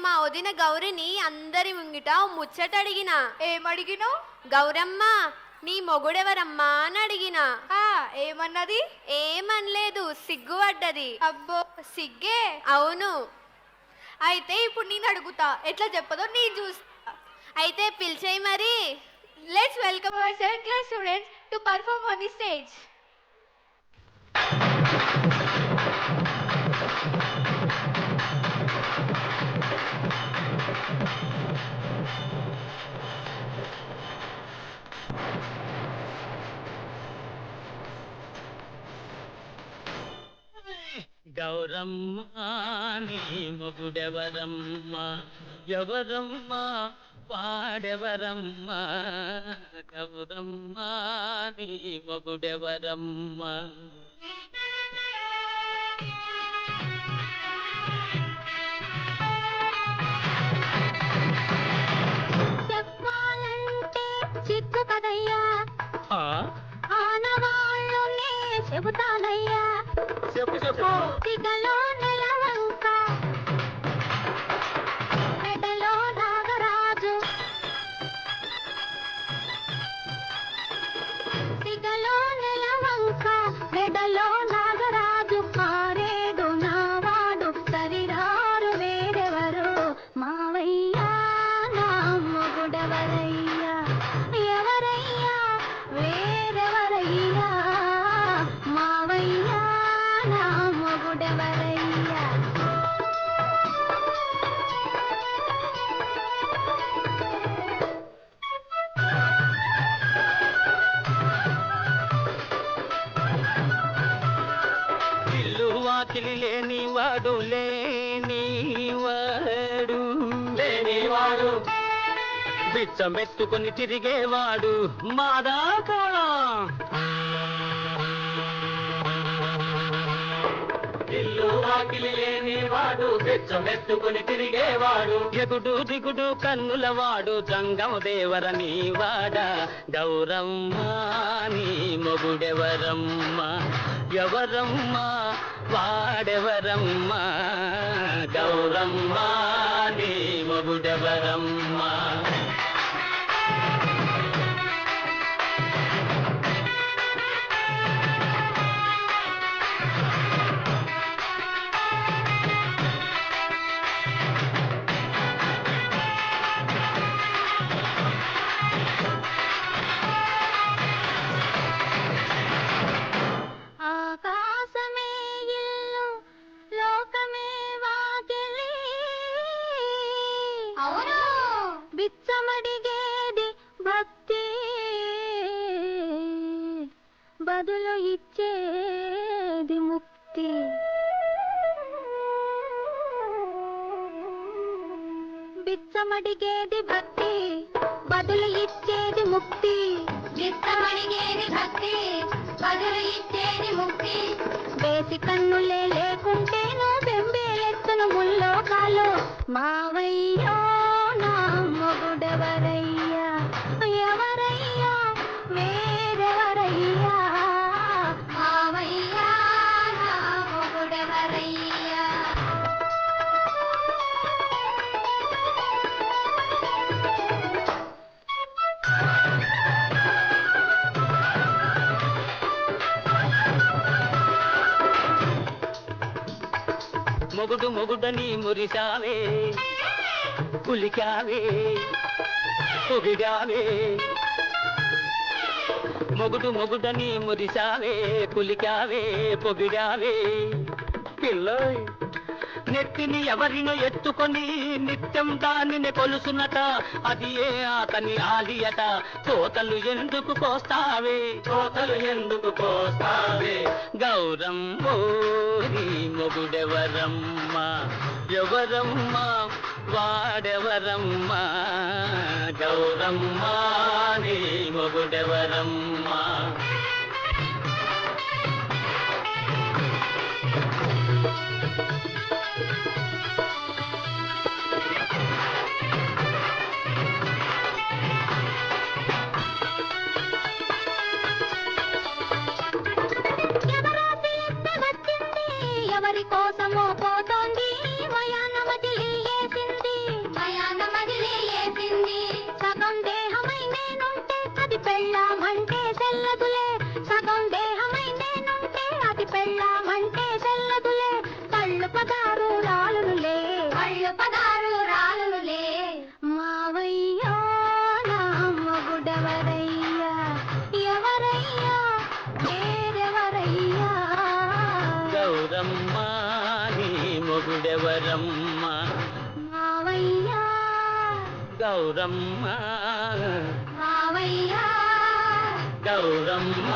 మా వదిన గౌరిని అందరి ముంగిట ముచ్చట అడిగిన. ఏమడిగినావు? గౌరమ్మ నీ మొగుడెవరమ్మా అని అడిగిన. ఏమన్నది? ఏమనలేదు, సిగ్గుపడ్డది. అబ్బో సిగ్గే? అవును. అయితే ఇప్పుడు నేను అడుగుతా, ఎట్లా చెప్పదో నేను చూస్తా. అయితే పిలిచేయి మరి. Let's welcome our seventh class students to perform on the stage. Gauramma నీ మొగుడెవరమ్మ, ఎవరమ్మ వాడెవరమ్మ, గౌరమ్మ నీ మొగుడెవరమ్మ. చెప్పాలంటే చిక్కు కదయ్యా, ఆనవాళ్ళునే చెబుతానయ్యా. చెప్పు చెప్పు. సిగలో నెలవంక, మెడలో నాగరాజు, సిగలో నెలవంక, మెడలో నాగరాజు, కారేడు నావాడు సరిరారు వేరెవరు, మావయ్యా నా మొగుడెవరయ్యా, ఎవరయ్యా వేరెవరయ్యా, మావయ్యా నా మొగుడెవరయ్యా. ఇల్లు వాకిలి లేనివాడు, లేనివాడు, లేనివాడు, బిచ్చమెత్తుకొని తిరిగేవాడు మాదాకా. ఇల్లు వాకిలి లేనివాడు, బిచ్చమెత్తుకొని తిరిగేవాడు, ఎగుడు దిగుడు కన్నులవాడు, జంగమ దేవర నీవాడ, గౌరమ్మ నీ మొగుడెవరమ్మ, ఎవరమ్మ వాడెవరమ్మ, గౌరమ్మ నీ మొగుడెవరమ్మ. ఆకాశమే ఇల్లు, లోకమే వాకిలి, అవును బిచ్చమడిగేది భక్తి, బదులు ఇచ్చేది ముక్తి. బిచ్చమడిగేది భక్తి, బదులు ఇచ్చేది ముక్తి, బిచ్చమడిగేది భక్తి, బదులు ఇచ్చేది ముక్తి. బేసి కన్నులే లేకుంటేను బెంబేలెత్తును ముల్లోకాలు, మావయ్యో నా మొగుడెవరయ్యా, ఎవరయ్యా వేరెవరయ్యా, మావయ్యా నా మొగుడెవరయ్యా. మొగుడు మొగుడని మురిసావే, కులికావే, పొగిడావే, మొగుడు మొగుడని మురిసావే, కులికావే, పొగిడావే, పిల్లోయ్ నెత్తిని ఎవరినో ఎత్తుకొని నిత్యం దానిని కొలుసునట, అది ఏ అతని ఆలియట, కోతలు ఎందుకు కోస్తావే, కోతలు ఎందుకు కోస్తావే, గౌరమ్మ నీ మొగుడెవరమ్మ, ఎవరమ్మ వాడెవరమ్మ, గౌరమ్మ నీ మొగుడెవరమ్మ. ఎవరి కోసమో పోతోంది, వయానమతి వేసింది, గౌరమ్మ మావయ్య గౌరమ్మ